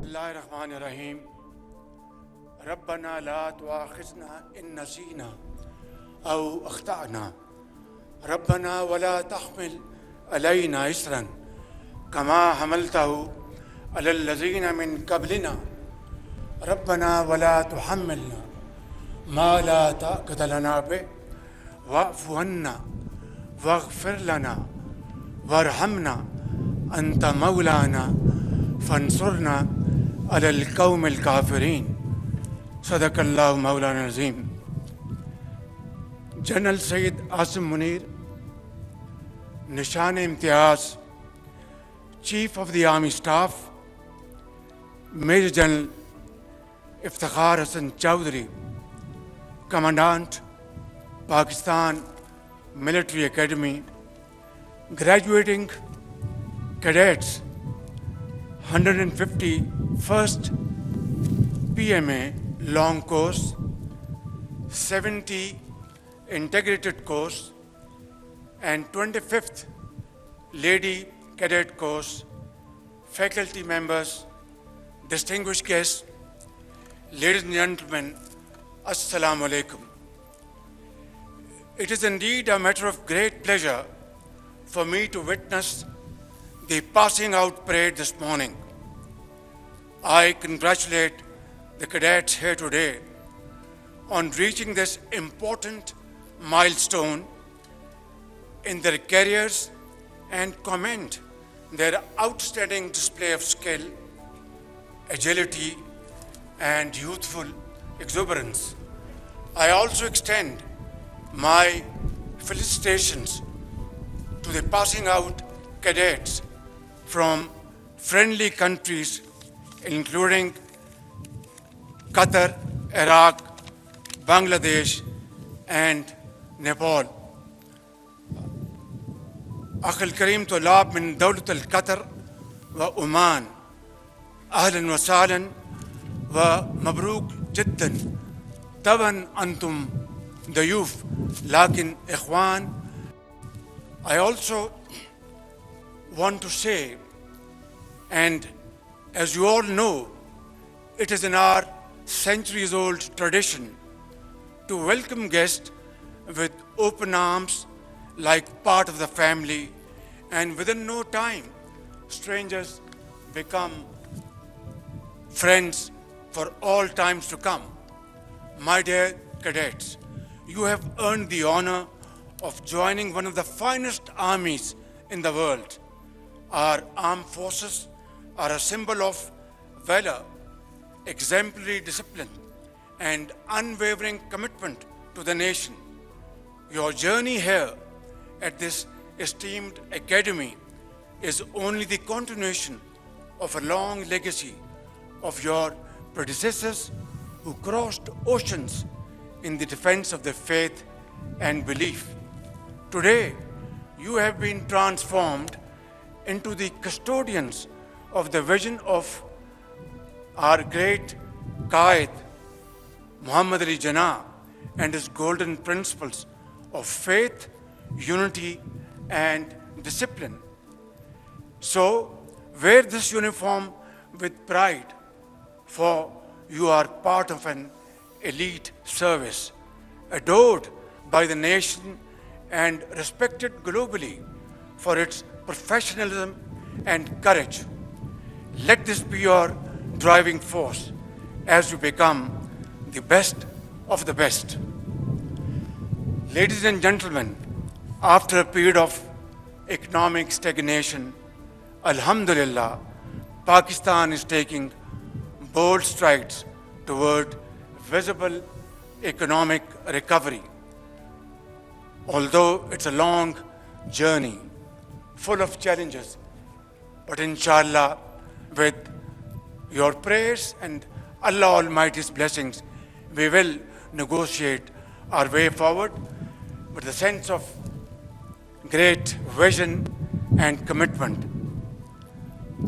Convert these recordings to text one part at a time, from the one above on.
الله الرحمن الرحيم. ربنا لا تؤاخذنا إن نسينا أو أخطأنا. ربنا ولا تحمل علينا إصرا كما حملته على الذين من قبلنا. ربنا ولا تحملنا ما لا طاقة لنا به واعف عنا واغفر لنا وارحمنا أنت مولانا فانصرنا على القوم الكافرين. صدق اللہ مولانا العظیم. جنرل سید عاصم منیر، نشان امتیاز چیف آف دی آرمی اسٹاف میجر جنرل افتخار حسن چودھری، کمانڈانٹ پاکستان ملٹری اکیڈمی، graduating cadets 151st PMA long course, 70 integrated course and 25th lady cadet course, faculty members, distinguished guests, ladies and gentlemen, Assalamu alaikum. It is indeed a matter of great pleasure for me to witness the passing out parade this morning. I congratulate the cadets here today on reaching this important milestone in their careers and commend their outstanding display of skill, agility, and youthful exuberance. I also extend my felicitations to the passing out cadets from friendly countries including Qatar, Iraq, Bangladesh, and Nepal. أخي الكريم طلاب من دولة القطر وعمان، أهلا وسهلا ومبروك جدا. طبعا أنتم ضيوف لكن إخوان. I also want to say, and as you all know, it is in our centuries-old tradition to welcome guests with open arms like part of the family, and within no time, strangers become friends for all times to come. My dear cadets, you have earned the honor of joining one of the finest armies in the world. Our armed forces are a symbol of valor, exemplary discipline, and unwavering commitment to the nation. Your journey here at this esteemed academy is only the continuation of a long legacy of your predecessors who crossed oceans in the defense of their faith and belief. Today, you have been transformed into the custodians of the vision of our great Qaid, Muhammad Ali Jinnah, and his golden principles of faith, unity, and discipline. So, wear this uniform with pride, for you are part of an elite service, adored by the nation and respected globally for its professionalism and courage. Let this be your driving force as you become the best of the best. Ladies and gentlemen, after a period of economic stagnation, Alhamdulillah, Pakistan is taking bold strides toward visible economic recovery. Although it's a long journey, full of challenges, but inshallah, with your prayers and Allah Almighty's blessings, we will negotiate our way forward with a sense of great vision and commitment.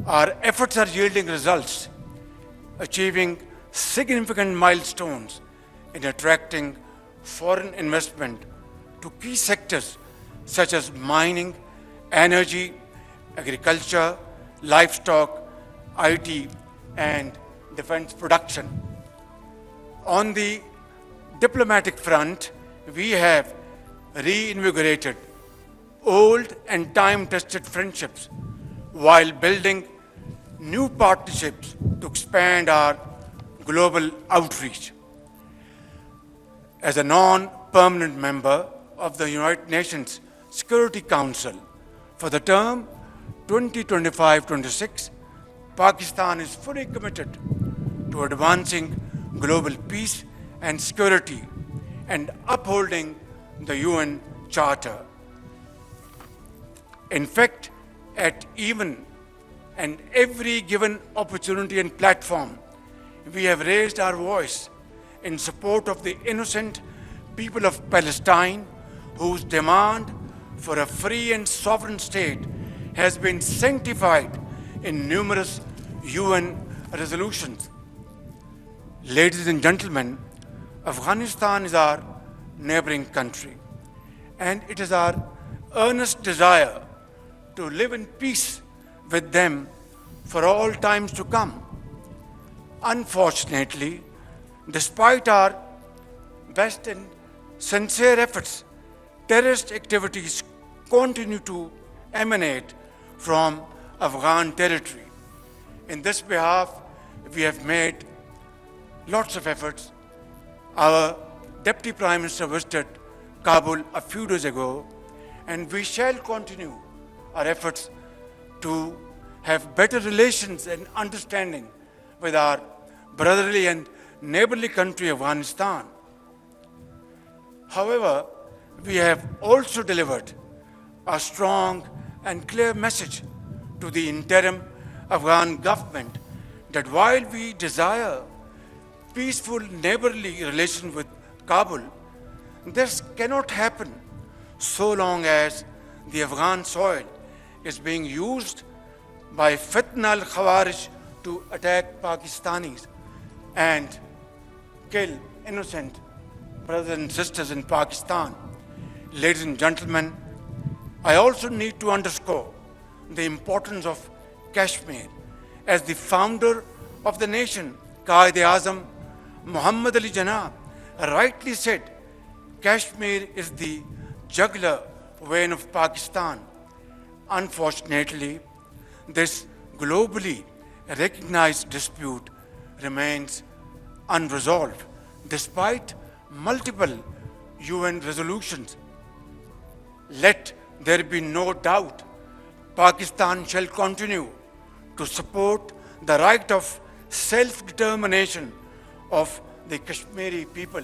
Our efforts are yielding results, achieving significant milestones in attracting foreign investment to key sectors such as mining, energy, agriculture, livestock, IT, and defense production. On the diplomatic front, we have reinvigorated old and time-tested friendships while building new partnerships to expand our global outreach. As a non-permanent member of the United Nations Security Council for the term 2025-26, Pakistan is fully committed to advancing global peace and security and upholding the UN Charter. In fact, at even and every given opportunity and platform, we have raised our voice in support of the innocent people of Palestine, whose demand for a free and sovereign state has been sanctified in numerous UN resolutions. Ladies and gentlemen, Afghanistan is our neighboring country, and it is our earnest desire to live in peace with them for all times to come. Unfortunately, despite our best and sincere efforts, terrorist activities continue to emanate from Afghan territory. In this behalf, we have made lots of efforts. Our Deputy Prime Minister visited Kabul a few days ago, and we shall continue our efforts to have better relations and understanding with our brotherly and neighborly country, Afghanistan. However, we have also delivered a strong and clear message to the interim Afghan government that while we desire peaceful neighborly relations with Kabul, this cannot happen so long as the Afghan soil is being used by Fitna al-Khawarij to attack Pakistanis and kill innocent brothers and sisters in Pakistan. Ladies and gentlemen, I also need to underscore the importance of Kashmir. As the founder of the nation, Quaid-e-Azam Muhammad Ali Jinnah rightly said, Kashmir is the jugular vein of Pakistan. Unfortunately, this globally recognized dispute remains unresolved despite multiple UN resolutions. Let there be no doubt, Pakistan shall continue to support the right of self-determination of the Kashmiri people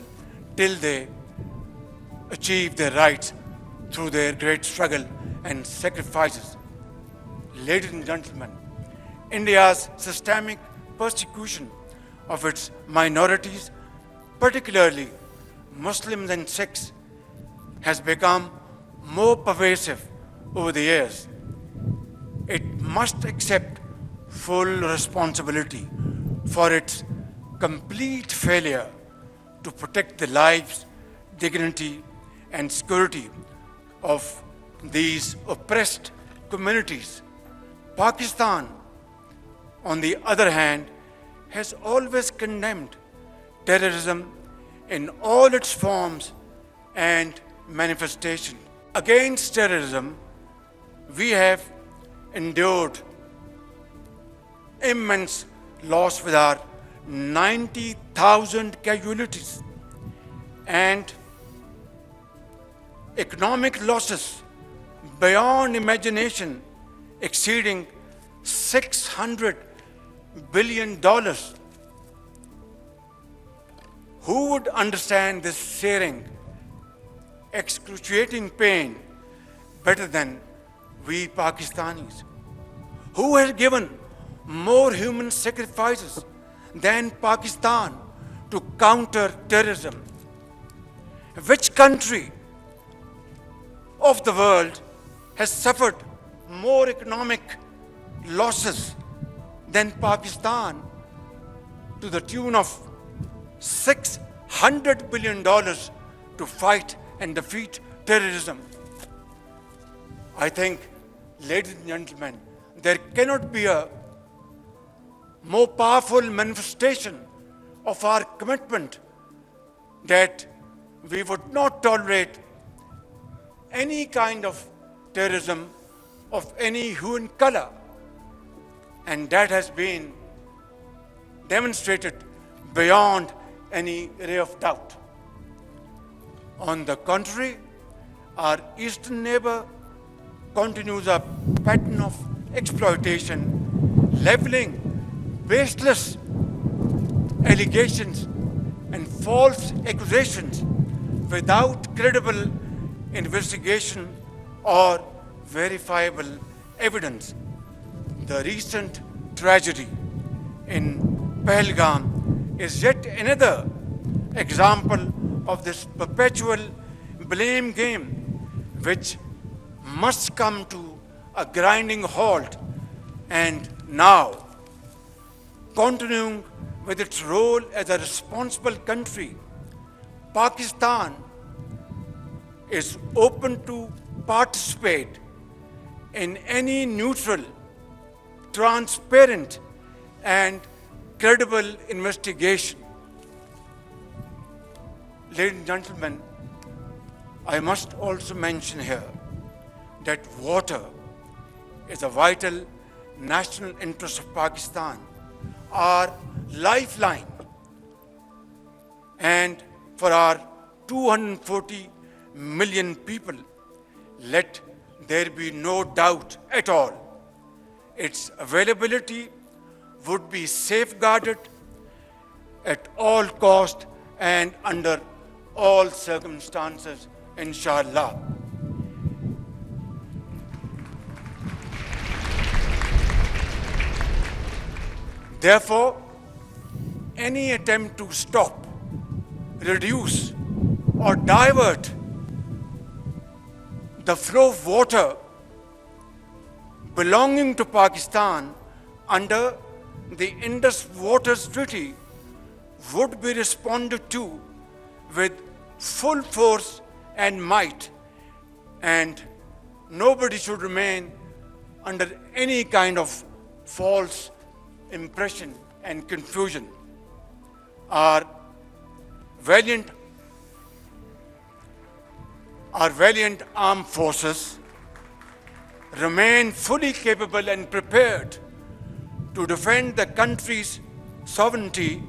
till they achieve their rights through their great struggle and sacrifices. Ladies and gentlemen, India's systemic persecution of its minorities, particularly Muslims and Sikhs, has become more pervasive over the years. It must accept full responsibility for its complete failure to protect the lives, dignity, and security of these oppressed communities. Pakistan, on the other hand, has always condemned terrorism in all its forms and manifestations. Against terrorism, we have endured immense loss with our 90,000 casualties and economic losses beyond imagination exceeding $600 billion. Who would understand this searing, excruciating pain better than we Pakistanis? Who has given more human sacrifices than Pakistan to counter terrorism? Which country of the world has suffered more economic losses than Pakistan to the tune of $600 billion to fight and defeat terrorism? I think, ladies and gentlemen, there cannot be a more powerful manifestation of our commitment that we would not tolerate any kind of terrorism of any hue and color. And that has been demonstrated beyond any ray of doubt. On the contrary, our eastern neighbor continues a pattern of exploitation, leveling baseless allegations and false accusations without credible investigation or verifiable evidence. The recent tragedy in Pahalgam is yet another example of this perpetual blame game, which must come to a grinding halt. And now, continuing with its role as a responsible country, Pakistan is open to participate in any neutral, transparent, and credible investigation. Ladies and gentlemen, I must also mention here that water is a vital national interest of Pakistan, our lifeline. And for our 240 million people, let there be no doubt at all, its availability would be safeguarded at all cost and under all circumstances, inshallah. Therefore, any attempt to stop, reduce, or divert the flow of water belonging to Pakistan under the Indus Waters Treaty would be responded to with full force and might, and nobody should remain under any kind of false impression and confusion. Our valiant armed forces remain fully capable and prepared to defend the country's sovereignty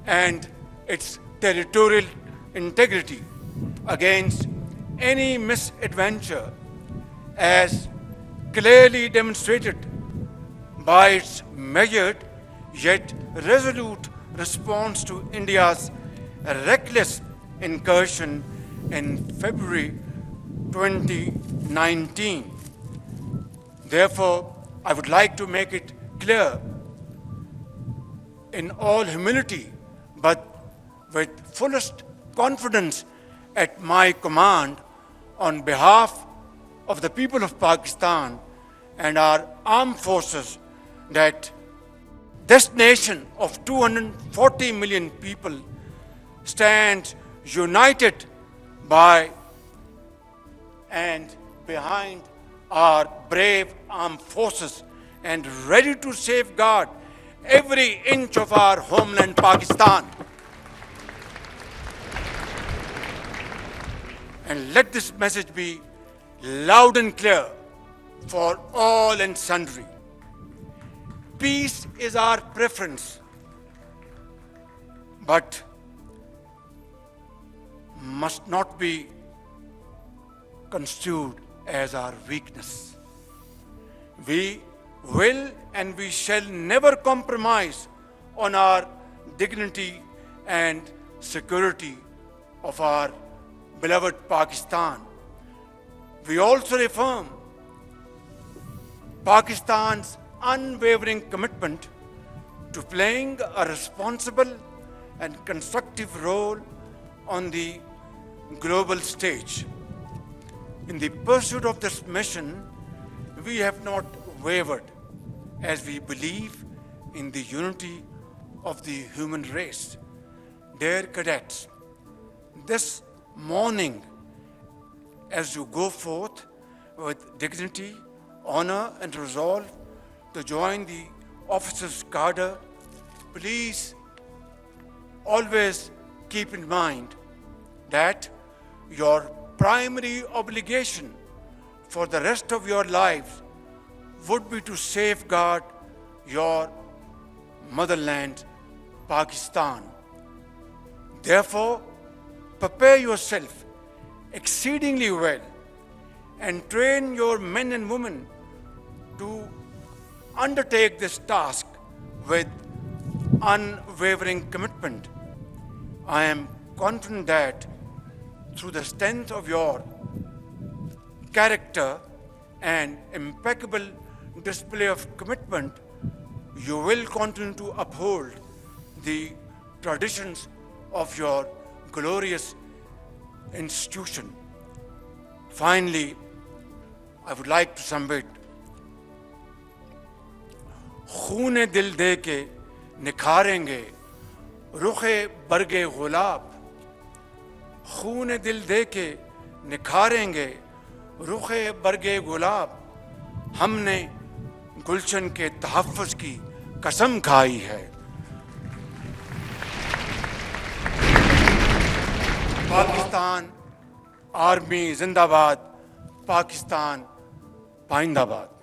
and its territorial integrity against any misadventure, as clearly demonstrated by its measured yet resolute response to India's reckless incursion in February 2019. Therefore, I would like to make it clear in all humility, but with fullest confidence at my command, on behalf of the people of Pakistan and our armed forces, that this nation of 240 million people stands united by and behind our brave armed forces and ready to safeguard every inch of our homeland, Pakistan. And let this message be loud and clear for all and sundry. Peace is our preference, but must not be construed as our weakness. We will and we shall never compromise on our dignity and security of our beloved Pakistan. We also affirm Pakistan's unwavering commitment to playing a responsible and constructive role on the global stage. In the pursuit of this mission, we have not wavered, as we believe in the unity of the human race. Dear cadets, this morning, as you go forth with dignity, honor, and resolve to join the officers' cadre please always keep in mind that your primary obligation for the rest of your lives would be to safeguard your motherland, Pakistan. Therefore, prepare yourself exceedingly well and train your men and women to undertake this task with unwavering commitment. I am confident that through the strength of your character and impeccable display of commitment, you will continue to uphold the traditions of your glorious institution. Finally, I would like to submit, खूने दिल दे के निखारेंगे रुखे बरगे गुलाब, खूने दिल दे के निखारेंगे रुखे बरगे गुलाब, हमने गुलशन के तहफ़्फ़ुज़ की कसम खाई है. पाकिस्तान आर्मी जिंदाबाद, पाकिस्तान पाइंदाबाद.